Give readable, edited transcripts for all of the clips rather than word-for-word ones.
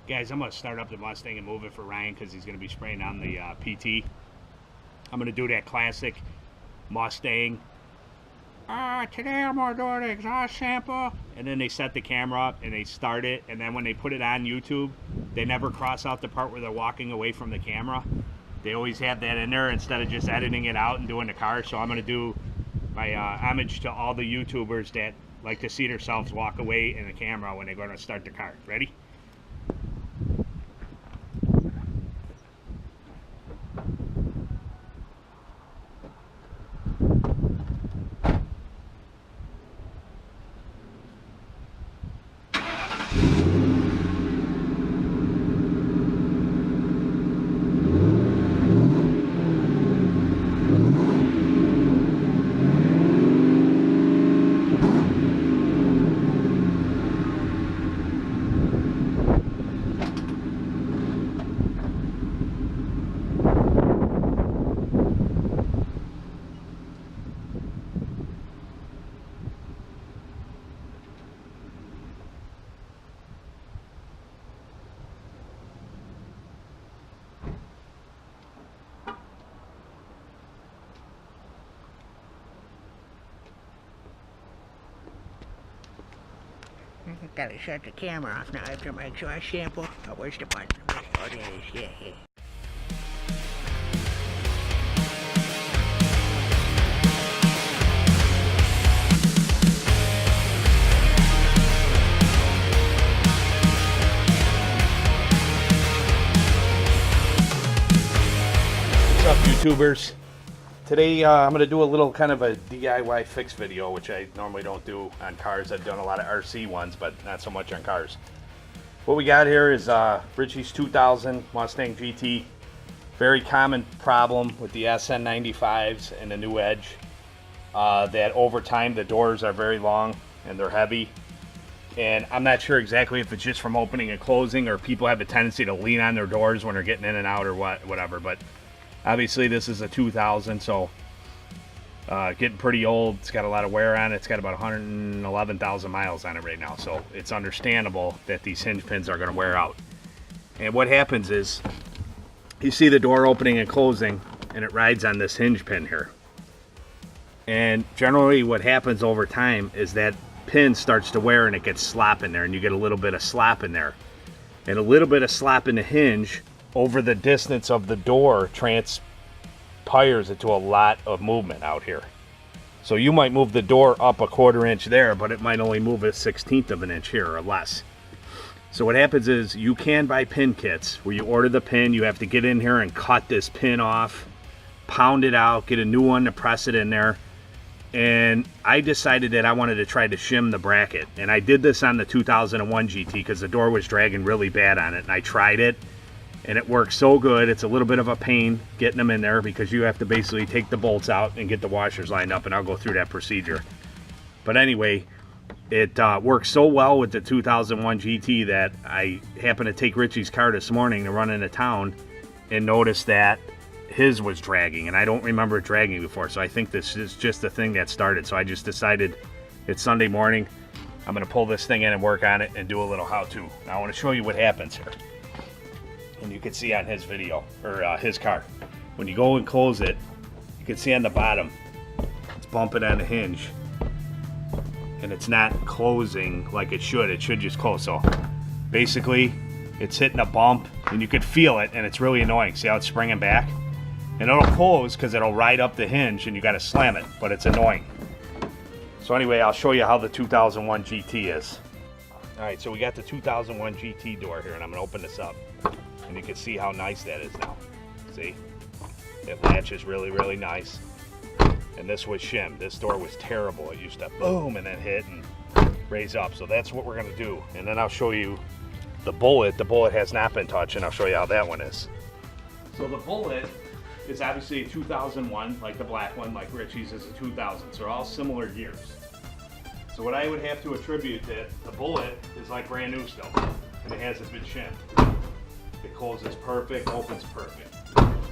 Guys, I'm going to start up the Mustang and move it for Ryan because he's going to be spraying on the PT. I'm going to do that classic Mustang. Today I'm going to do an exhaust sample. And then they set the camera up and they start it. And then when they put it on YouTube, they never cross out the part where they're walking away from the camera. They always have that in there instead of just editing it out and doing the car. So I'm going to do my homage to all the YouTubers that like to see themselves walk away in the camera when they're going to start the car. Ready? Gotta shut the camera off now after my exhaust sample. Oh, where's the button? Oh, there it is. Yeah. What's up, YouTubers? Today I'm going to do a little kind of a DIY fix video, which I normally don't do on cars. I've done a lot of RC ones, but not so much on cars. What we got here is Richie's 2000 Mustang GT. Very common problem with the SN95s and the new Edge. That over time the doors are very long and they're heavy. And I'm not sure exactly if it's just from opening and closing or people have a tendency to lean on their doors when they're getting in and out or whatever. But obviously this is a 2000, so getting pretty old. It's got a lot of wear on it. It's got about 111,000 miles on it right now, so it's understandable that these hinge pins are going to wear out. And what happens is you see the door opening and closing and it rides on this hinge pin here. And generally what happens over time is that pin starts to wear and it gets slop in there, and you get a little bit of slop in there. And a little bit of slop in the hinge over the distance of the door transpires into a lot of movement out here. So you might move the door up a 1/4 inch there, but it might only move a 1/16 of an inch here or less. So what happens is you can buy pin kits where you order the pin, you have to get in here and cut this pin off, pound it out, get a new one to press it in there. And I decided that I wanted to try to shim the bracket. And I did this on the 2001 GT because the door was dragging really bad on it, and I tried it. And it works so good. It's a little bit of a pain getting them in there because you have to basically take the bolts out and get the washers lined up, and I'll go through that procedure. But anyway, it works so well with the 2001 GT that I happened to take Richie's car this morning to run into town and noticed that his was dragging, and I don't remember it dragging before, so I think this is just the thing that started. So I just decided it's Sunday morning, I'm going to pull this thing in and work on it and do a little how-to. Now I want to show you what happens here. And you can see on his video, or his car, when you go and close it, you can see on the bottom, it's bumping on the hinge. And it's not closing like it should. It should just close. So basically, it's hitting a bump, and you could feel it, and it's really annoying. See how it's springing back? And it'll close because it'll ride up the hinge, and you got to slam it, but it's annoying. So anyway, I'll show you how the 2001 GT is. All right, so we got the 2001 GT door here, and I'm going to open this up. And you can see how nice that is now. See? It latches really, really nice. And this was shimmed. This door was terrible. It used to boom and then hit and raise up. So that's what we're going to do. And then I'll show you the bullet. The bullet has not been touched, and I'll show you how that one is. So the bullet is obviously a 2001, like the black one, like Richie's is a 2000. So they're all similar gears. So what I would have to attribute that the bullet is like brand new still, and it hasn't been shimmed. It closes perfect, opens perfect.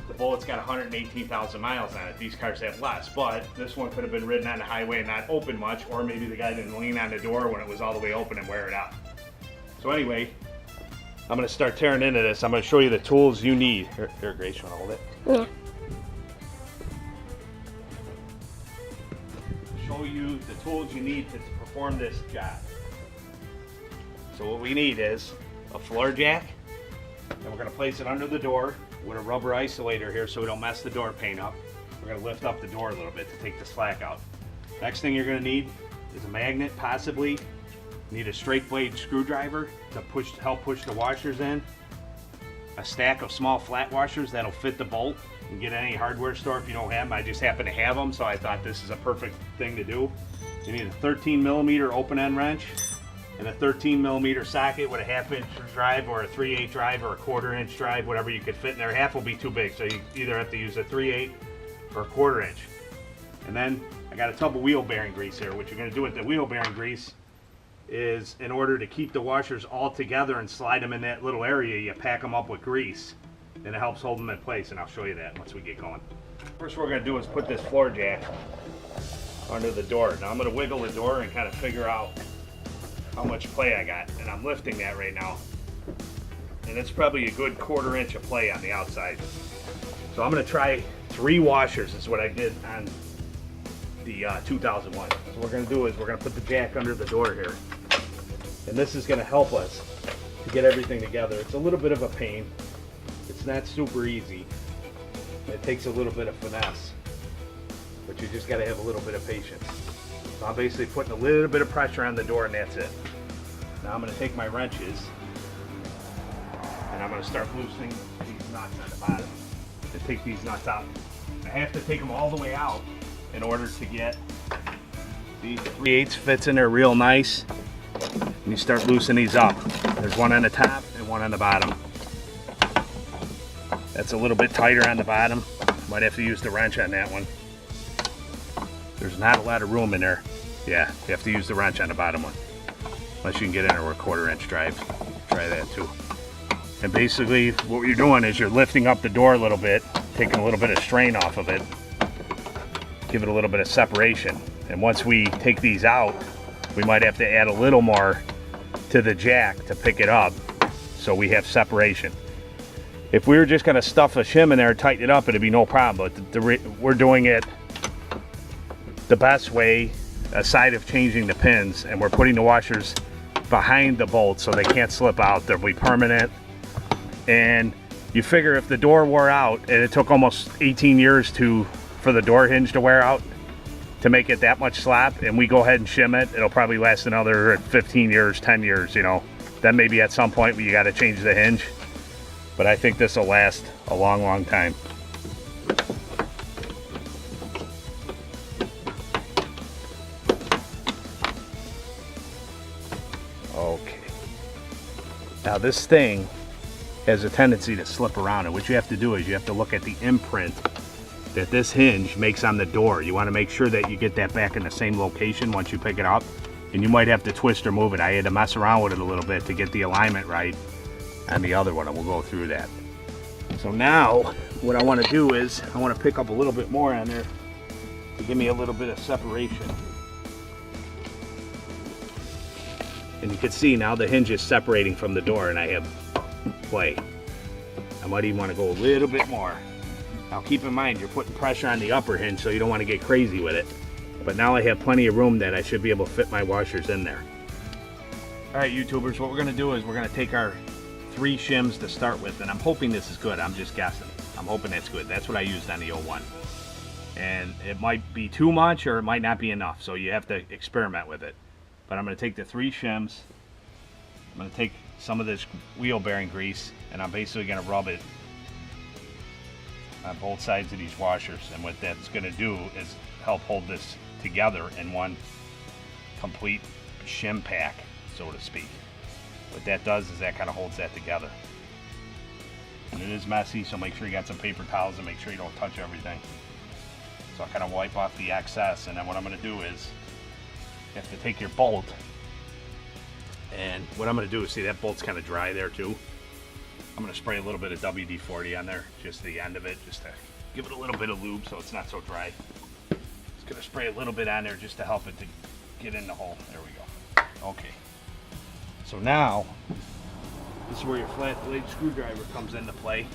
The Bullet's got 118,000 miles on it. These cars have less, but this one could have been ridden on the highway and not open much, or maybe the guy didn't lean on the door when it was all the way open and wear it out. So anyway, I'm gonna start tearing into this. I'm gonna show you the tools you need. Here, Grace, you wanna hold it? Yeah. Show you the tools you need to perform this job. So what we need is a floor jack, and we're gonna place it under the door with a rubber isolator here so we don't mess the door pane up. We're gonna lift up the door a little bit to take the slack out. Next thing you're gonna need is a magnet, possibly. You need a straight blade screwdriver to help push the washers in. A stack of small flat washers that'll fit the bolt. You can get any hardware store if you don't have them. I just happen to have them, so I thought this is a perfect thing to do. You need a 13mm open end wrench and a 13mm socket with a 1/2 inch drive or a 3/8 drive or a 1/4 inch drive, whatever you could fit in there. Half will be too big, so you either have to use a 3/8 or a 1/4 inch. And then I got a tub of wheel bearing grease here. What you're gonna do with the wheel bearing grease is, in order to keep the washers all together and slide them in that little area, you pack them up with grease, and it helps hold them in place, and I'll show you that once we get going. First what we're gonna do is put this floor jack under the door. Now I'm gonna wiggle the door and kind of figure out how much play I got, and I'm lifting that right now, and it's probably a good 1/4 inch of play on the outside. So I'm gonna try 3 washers is what I did on the 2001. So what we're gonna do is we're gonna put the jack under the door here, and this is gonna help us to get everything together. It's a little bit of a pain. It's not super easy. It takes a little bit of finesse, but you just gotta have a little bit of patience. So I'm basically putting a little bit of pressure on the door, and that's it. Now I'm gonna take my wrenches and I'm gonna start loosening these nuts on the bottom to take these nuts out. I have to take them all the way out in order to get these 3/8 fits in there real nice. And you start loosening these up. There's one on the top and one on the bottom. That's a little bit tighter on the bottom. Might have to use the wrench on that one. There's not a lot of room in there. Yeah, you have to use the wrench on the bottom one. Unless you can get in there with a 1/4 inch drive. Try that too. And basically what you're doing is you're lifting up the door a little bit, taking a little bit of strain off of it, give it a little bit of separation. And once we take these out, we might have to add a little more to the jack to pick it up so we have separation. If we were just gonna stuff a shim in there and tighten it up, it'd be no problem, but we're doing it the best way, aside of changing the pins, and we're putting the washers behind the bolts so they can't slip out. They'll be permanent. And you figure if the door wore out, and it took almost 18 years for the door hinge to wear out to make it that much slap, and we go ahead and shim it, it'll probably last another 15 years, 10 years, you know. Then maybe at some point you gotta change the hinge. But I think this will last a long, long time. Okay. Now this thing has a tendency to slip around, and what you have to do is you have to look at the imprint that this hinge makes on the door. You want to make sure that you get that back in the same location once you pick it up, and you might have to twist or move it. I had to mess around with it a little bit to get the alignment right on the other one, and we'll go through that. So now what I want to do is I want to pick up a little bit more on there to give me a little bit of separation. And you can see now the hinge is separating from the door, and I have play. I might even want to go a little bit more. Now keep in mind, you're putting pressure on the upper hinge, so you don't want to get crazy with it. But now I have plenty of room that I should be able to fit my washers in there. All right, YouTubers, what we're going to do is we're going to take our 3 shims to start with, and I'm hoping this is good. I'm just guessing. I'm hoping that's good. That's what I used on the 01. And it might be too much or it might not be enough, so you have to experiment with it. But I'm going to take the 3 shims. I'm going to take some of this wheel bearing grease, and I'm basically going to rub it on both sides of these washers. And what that's going to do is help hold this together in one complete shim pack, so to speak. What that does is that kind of holds that together. And it is messy, so make sure you got some paper towels and make sure you don't touch everything. So I kind of wipe off the excess, and then what I'm going to do is you have to take your bolt, and what I'm going to do is, see that bolt's kind of dry there too. I'm going to spray a little bit of WD-40 on there, just the end of it, just to give it a little bit of lube so it's not so dry. Just going to spray a little bit on there just to help it to get in the hole. There we go. Okay. So now This is where your flat blade screwdriver comes into play.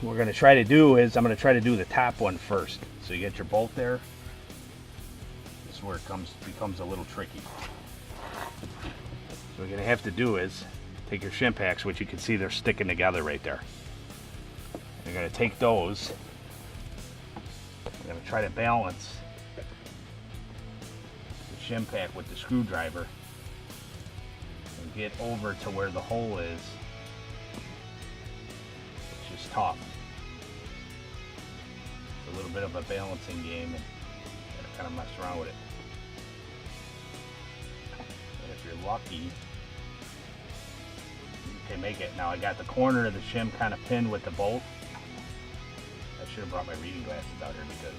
What we're going to try to do is, I'm going to try to do the top one first. So you get your bolt there. This is where it becomes a little tricky. So what you're going to have to do is take your shim packs, which you can see they're sticking together right there. You're going to take those. You're going to try to balance the shim pack with the screwdriver and get over to where the hole is, which is tough. It's a little bit of a balancing game, and you gotta kind of mess around with it. And if you're lucky, you can make it. Now I got the corner of the shim kind of pinned with the bolt. I should have brought my reading glasses out here because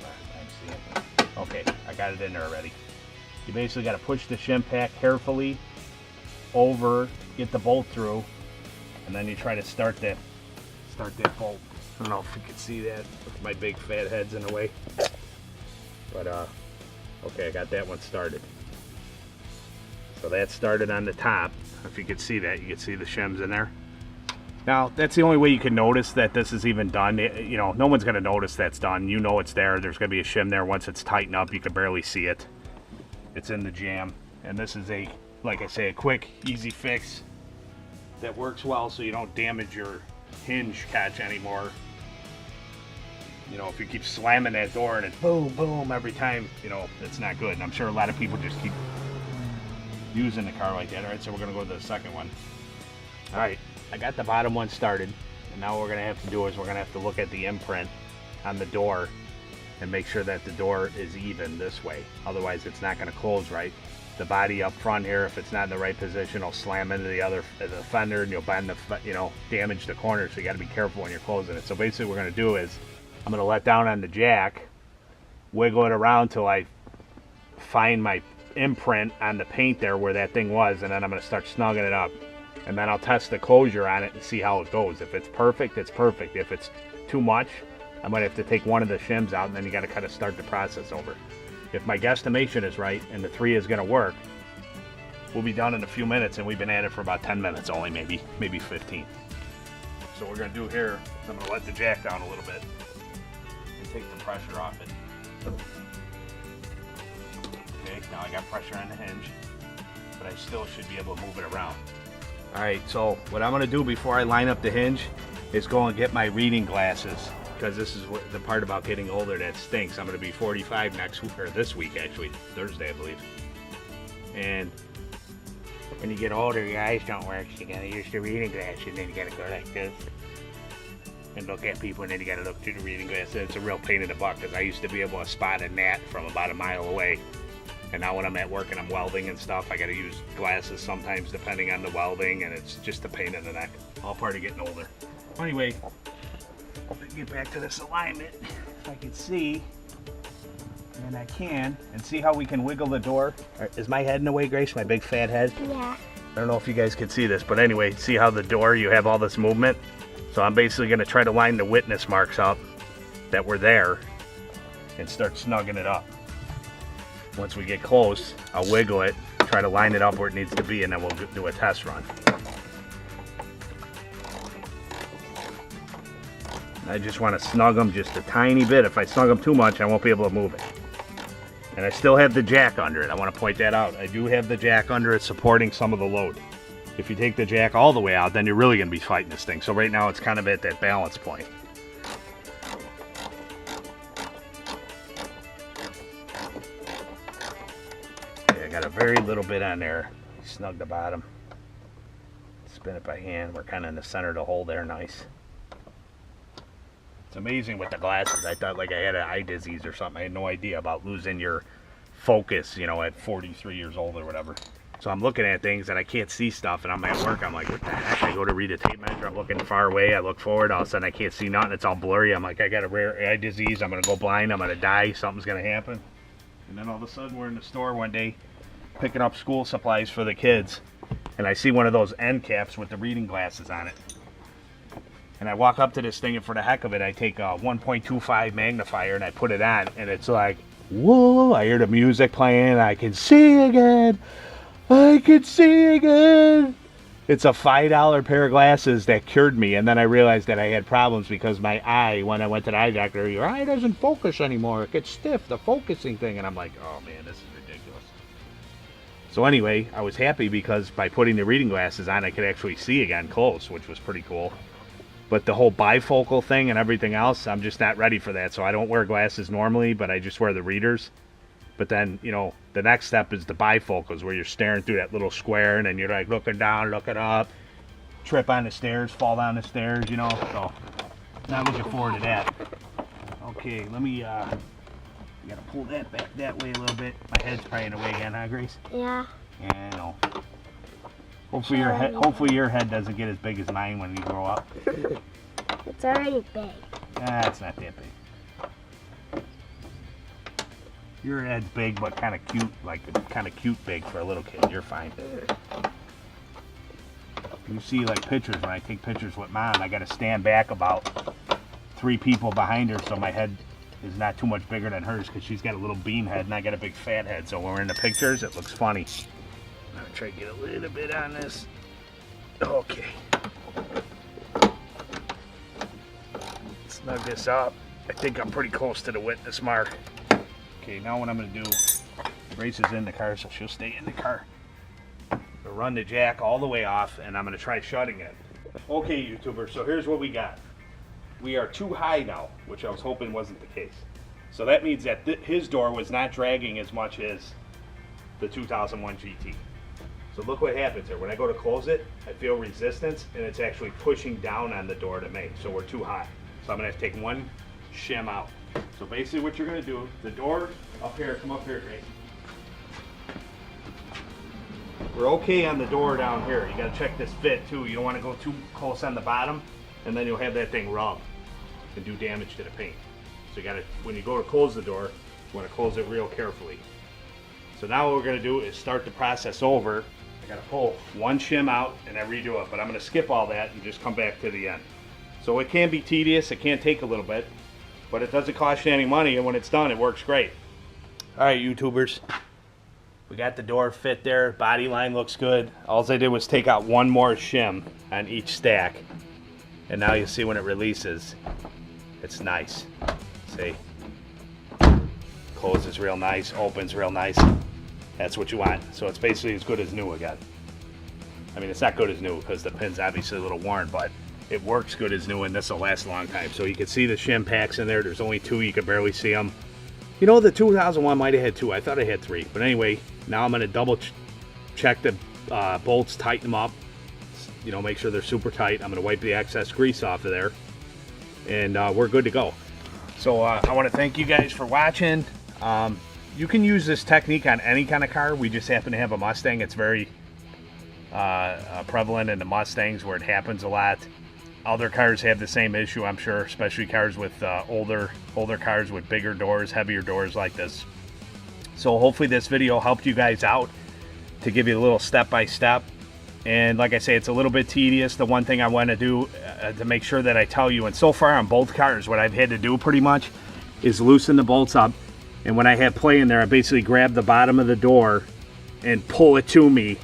I'm seeing. Okay, I got it in there already. You basically got to push the shim pack carefully over, get the bolt through, and then you try to start that bolt. I don't know if you can see that. My big fat head's in the way. But okay, I got that one started. So that started on the top. If you could see that, you can see the shims in there. Now, that's the only way you can notice that this is even done. You know, no one's going to notice that's done. You know it's there. There's going to be a shim there. Once it's tightened up, you can barely see it. It's in the jam. And this is a, like I say, a quick, easy fix that works well so you don't damage your hinge catch anymore. You know, if you keep slamming that door and it's boom, boom every time, you know, it's not good. And I'm sure a lot of people just keep using the car like that. All right, so we're going to go to the second one. All right. I got the bottom one started, and now what we're going to have to do is we're going to have to look at the imprint on the door and make sure that the door is even this way. Otherwise, it's not going to close right. The body up front here, if it's not in the right position, will slam into the fender, and you'll bend damage the corner. So you got to be careful when you're closing it. So basically, what we're going to do is I'm going to let down on the jack, wiggle it around till I find my imprint on the paint there where that thing was, and then I'm going to start snugging it up. And then I'll test the closure on it and see how it goes. If it's perfect, it's perfect. If it's too much, I might have to take one of the shims out, and then you got to kind of start the process over. If my guesstimation is right and the 3 is going to work, we'll be done in a few minutes, and we've been at it for about 10 minutes only, maybe 15. So what we're going to do here is I'm going to let the jack down a little bit and take the pressure off it. Okay, now I got pressure on the hinge, but I still should be able to move it around. Alright, so what I'm going to do before I line up the hinge is go and get my reading glasses, because this is the part about getting older that stinks. I'm going to be 45 next week, or this week actually, Thursday I believe. And when you get older, your eyes don't work, so you got to use the reading glasses, and then you got to go like this and look at people, and then you got to look through the reading glasses. It's a real pain in the butt, because I used to be able to spot a gnat from about a mile away. And now when I'm at work and I'm welding and stuff, I got to use glasses sometimes depending on the welding, and it's just a pain in the neck. All part of getting older. Anyway, let's get back to this alignment. If I can see, and I can, and see how we can wiggle the door. Is my head in the way, Grace? My big fat head? Yeah. I don't know if you guys can see this, but anyway, see how the door, you have all this movement? So I'm basically going to try to line the witness marks up that were there and start snugging it up. Once we get close, I'll wiggle it, try to line it up where it needs to be, and then we'll do a test run. I just want to snug them just a tiny bit. If I snug them too much, I won't be able to move it. And I still have the jack under it. I want to point that out. I do have the jack under it supporting some of the load. If you take the jack all the way out, then you're really going to be fighting this thing. So right now it's kind of at that balance point. Got a very little bit on there. Snug the bottom. Spin it by hand. We're kind of in the center of the hole there. Nice. It's amazing with the glasses. I thought like I had an eye disease or something. I had no idea about losing your focus, you know, at 43 years old or whatever. So I'm looking at things and I can't see stuff, and I'm at work. I'm like, what the heck? I go to read a tape measure. I'm looking far away. I look forward. All of a sudden I can't see nothing. It's all blurry. I'm like, I got a rare eye disease. I'm going to go blind. I'm going to die. Something's going to happen. And then all of a sudden we're in the store one day picking up school supplies for the kids, and I see one of those end caps with the reading glasses on it, and I walk up to this thing, and for the heck of it I take a 1.25 magnifier and I put it on, and it's like, whoa, I hear the music playing, I can see again. I can see again. It's a $5 pair of glasses that cured me, and then I realized that I had problems because my eye, when I went to the eye doctor, your eye doesn't focus anymore. It gets stiff, the focusing thing, and I'm like, oh man, this is ridiculous. So anyway, I was happy because by putting the reading glasses on, I could actually see again close, which was pretty cool. But the whole bifocal thing and everything else, I'm just not ready for that. So I don't wear glasses normally, but I just wear the readers. But then, you know, the next step is the bifocals, where you're staring through that little square and then you're like looking down, looking up, trip on the stairs, fall down the stairs, you know. So, not looking forward to that. Okay, let me, gotta pull that back that way a little bit. My head's probably in the way again, huh, Grace? Yeah. Yeah, I know. Hopefully your head doesn't get as big as mine when you grow up. It's already big. It's not that big. Your head's big, but kind of cute, like kind of cute big for a little kid. You're fine. You see, like pictures, when I take pictures with Mom, I got to stand back about 3 people behind her so my head is not too much bigger than hers, because she's got a little bean head and I got a big fat head. So when we're in the pictures, it looks funny. I'm going to try to get a little bit on this. Okay. Snug this up. I think I'm pretty close to the witness mark. Okay, now what I'm going to do, Grace is in the car, so she'll stay in the car. We'll run the jack all the way off, and I'm going to try shutting it. Okay, YouTuber, so here's what we got. We are too high now, which I was hoping wasn't the case. So that means that his door was not dragging as much as the 2001 GT. So look what happens here. When I go to close it, I feel resistance, and it's actually pushing down on the door to me. So we're too high. So I'm going to have to take one shim out. So basically what you're going to do, the door up here, come up here, Grace. We're okay on the door down here. You got to check this fit too. You don't want to go too close on the bottom, and then you'll have that thing rub and do damage to the paint. So you got to, when you go to close the door, you want to close it real carefully. So now what we're going to do is start the process over. I got to pull one shim out and then redo it, but I'm going to skip all that and just come back to the end. So it can be tedious, it can take a little bit, but it doesn't cost you any money, and when it's done, it works great. All right, YouTubers, we got the door fit there. Body line looks good. All I did was take out one more shim on each stack, and now you see when it releases, it's nice. See? Closes real nice, opens real nice. That's what you want. So it's basically as good as new again. I mean, it's not good as new because the pin's obviously a little worn, but it works good as new, and this will last a long time. So you can see the shim packs in there. There's only 2. You can barely see them. You know, the 2001 might have had 2. I thought I had 3. But anyway, now I'm going to double check the bolts, tighten them up. You know, make sure they're super tight. I'm going to wipe the excess grease off of there. And we're good to go. So I want to thank you guys for watching. You can use this technique on any kind of car. We just happen to have a Mustang. It's very prevalent in the Mustangs where it happens a lot. Other cars have the same issue, I'm sure, especially cars with older cars with bigger doors, heavier doors like this. So hopefully this video helped you guys out to give you a little step-by-step. And like I say, it's a little bit tedious. The one thing I want to do to make sure that I tell you, and so far on both cars, what I've had to do pretty much is loosen the bolts up. And when I have play in there, I basically grab the bottom of the door and pull it to me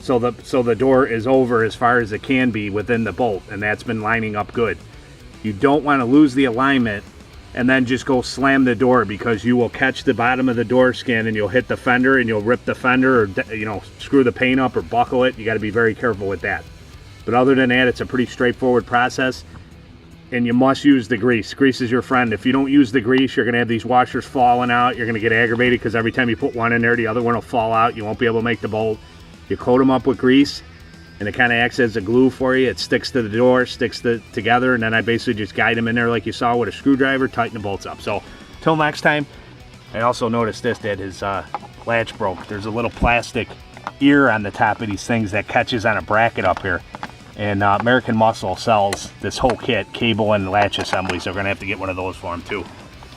so the door is over as far as it can be within the bolt, and that's been lining up good. You don't want to lose the alignment and then just go slam the door, because you will catch the bottom of the door skin and you'll hit the fender and you'll rip the fender, or you know, screw the paint up or buckle it. You got to be very careful with that. But other than that, it's a pretty straightforward process. And you must use the grease. Grease is your friend. If you don't use the grease, you're going to have these washers falling out. You're going to get aggravated because every time you put one in there, the other one will fall out. You won't be able to make the bolt. You coat them up with grease, and it kind of acts as a glue for you. It sticks to the door, sticks together, and then I basically just guide them in there like you saw with a screwdriver, tighten the bolts up. So, till next time. I also noticed this, that his latch broke. There's a little plastic ear on the top of these things that catches on a bracket up here. And American Muscle sells this whole kit, cable and latch assemblies. So we're going to have to get one of those for him too.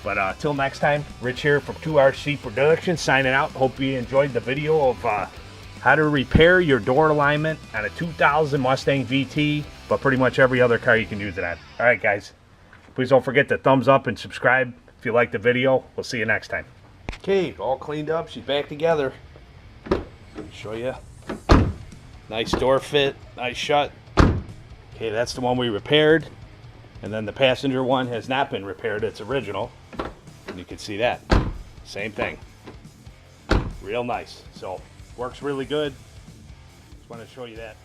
But till next time, Rich here from 2RC Productions signing out. Hope you enjoyed the video of how to repair your door alignment on a 2000 Mustang GT, but pretty much every other car you can use it on. All right, guys. Please don't forget to thumbs up and subscribe if you liked the video. We'll see you next time. Okay, all cleaned up. She's back together. Show you. Nice door fit, nice shut. Okay, that's the one we repaired. And then the passenger one has not been repaired, it's original. And you can see that. Same thing. Real nice. So, works really good. Just want to show you that.